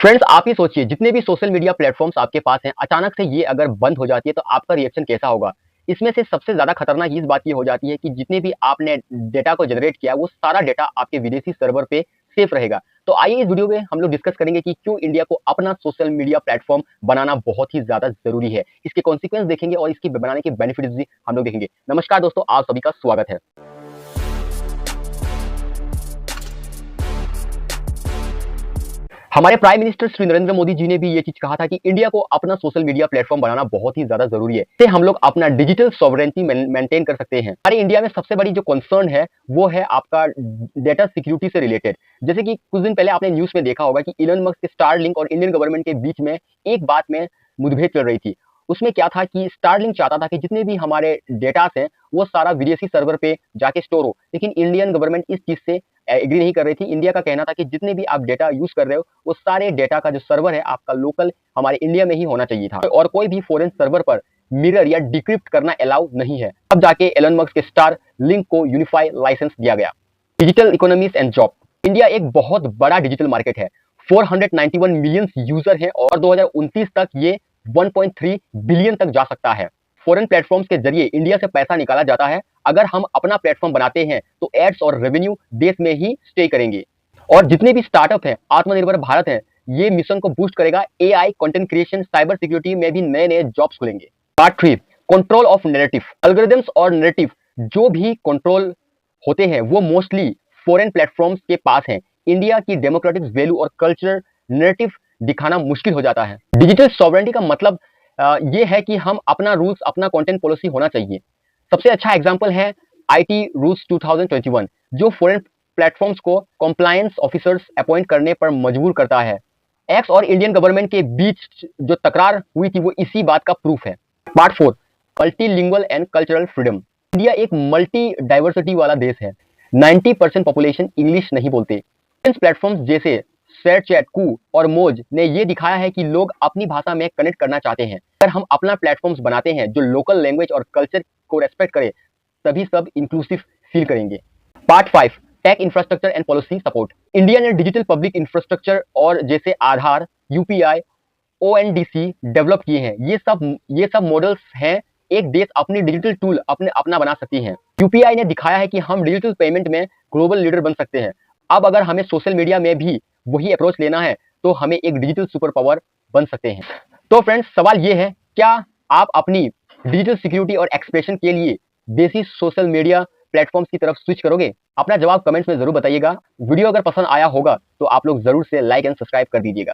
Friends, आप ही सोचिए, जितने भी सोशल मीडिया प्लेटफॉर्म्स आपके पास हैं, अचानक से ये अगर बंद हो जाती है तो आपका रिएक्शन कैसा होगा? इसमें से सबसे ज़्यादा खतरनाक इस बात की हो जाती है कि जितने भी आपने डेटा को जनरेट किया, वो सारा डेटा आपके विदेशी सर्वर पे सेफ रहेगा। तो आइए इस वीडियो में हम लोग डिस्कस करेंगे कि क्यों इंडिया को अपना सोशल मीडिया प्लेटफॉर्म बनाना बहुत ही ज़्यादा ज़रूरी है। इसके कॉन्सिक्वेंस देखेंगे और इसके बनाने के बेनिफिट्स भी हम लोग देखेंगे। नमस्कार दोस्तों, आप सभी का स्वागत है। हमारे प्राइम मिनिस्टर श्री नरेंद्र मोदी जी ने भी ये चीज कहा था कि इंडिया को अपना सोशल मीडिया प्लेटफॉर्म बनाना बहुत ही ज्यादा जरूरी है। इससे हम लोग अपना डिजिटल सॉवरेंटी मेंटेन कर सकते हैं। हमारे इंडिया में सबसे बड़ी जो कंसर्न है वो है आपका डेटा सिक्योरिटी से रिलेटेड। जैसे कि कुछ दिन पहले आपने न्यूज में देखा होगा कि इलन मस्क के स्टारलिंक और इंडियन गवर्नमेंट के बीच में एक बात में मुठभेड़ चल रही थी। उसमें क्या था कि स्टारलिंक चाहता था कि जितने भी हमारे डेटास हैं वो सारा विदेशी सर्वर पे जाके स्टोर हो, लेकिन इंडियन गवर्नमेंट इस चीज से एग्री नहीं कर रही थी। इंडिया का कहना था कि जितने भी आप डेटा यूज कर रहे हो वो सारे डेटा का जो सर्वर है आपका लोकल हमारे इंडिया में ही होना चाहिए था और कोई भी फॉरेन सर्वर पर मिरर या डिक्रिप्ट करना अलाउ नहीं है। अब जाके एलन मस्क के स्टार लिंक को यूनिफाई लाइसेंस दिया गया। Digital economies and job. India एक बहुत बड़ा डिजिटल मार्केट है। 491 मिलियन यूजर हैं और 2029 तक ये 1.3 बिलियन तक जा सकता है। फॉरेन प्लेटफॉर्म्स के जरिए इंडिया से पैसा निकाला जाता है। अगर हम अपना प्लेटफॉर्म बनाते हैं तो एड्स और रेवेन्यू देश में ही स्टे करेंगे। और जितने भी स्टार्टअप हैं, आत्मनिर्भर भारत है, ये मिशन को बूस्ट करेगा। AI, content creation, cyber security में भी नए नए जॉब्स खुलेंगे। Part 3, control of narrative. Algorithms और नैरेटिव जो भी कंट्रोल होते हैं वो मोस्टली फॉरेन प्लेटफॉर्म्स के पास हैं। इंडिया की डेमोक्रेटिक वैल्यू और कल्चर नैरेटिव दिखाना मुश्किल हो जाता है। डिजिटल सॉवरेंटी का मतलब ये है कि हम अपना रूल्स, अपना कंटेंट पॉलिसी होना चाहिए। सबसे अच्छा एग्जांपल है आईटी रूल्स 2021 जो फॉरेन प्लेटफॉर्म्स को कॉम्प्लायंस ऑफिसर्स अपॉइंट करने पर मजबूर करता है। एक्स और इंडियन गवर्नमेंट के बीच जो तकरार हुई थी वो इसी बात का प्रूफ है। Part 4, multilingual and cultural freedom. India एक मल्टी डाइवर्सिटी वाला देश है। 90% पॉपुलेशन इंग्लिश नहीं बोलते। प्लेटफॉर्म्स जैसे शेयरचैट, कू और मोज ने ये दिखाया है कि लोग अपनी भाषा में कनेक्ट करना चाहते हैं। अगर हम अपना प्लेटफॉर्म्स बनाते हैं जो लोकल लैंग्वेज और कल्चर को रेस्पेक्ट करे, तभी सब इंक्लूसिव फील करेंगे। Part 5, tech infrastructure and policy support. India ने डिजिटल पब्लिक इंफ्रास्ट्रक्चर और जैसे आधार, यूपीआई, ओएनडीसी डेवलप किए हैं। ये सब मॉडल्स हैं। एक देश अपनी डिजिटल टूल अपना बना सकती है। यूपीआई ने दिखाया है कि हम डिजिटल पेमेंट में ग्लोबल लीडर बन सकते हैं। अब अगर हमें सोशल मीडिया में भी वही अप्रोच लेना है तो हमें एक डिजिटल सुपर पावर बन सकते हैं। तो फ्रेंड्स, सवाल ये है, क्या आप अपनी डिजिटल सिक्योरिटी और एक्सप्रेशन के लिए देसी सोशल मीडिया प्लेटफॉर्म्स की तरफ स्विच करोगे? अपना जवाब कमेंट्स में जरूर बताइएगा। वीडियो अगर पसंद आया होगा तो आप लोग जरूर से लाइक एंड सब्सक्राइब कर दीजिएगा।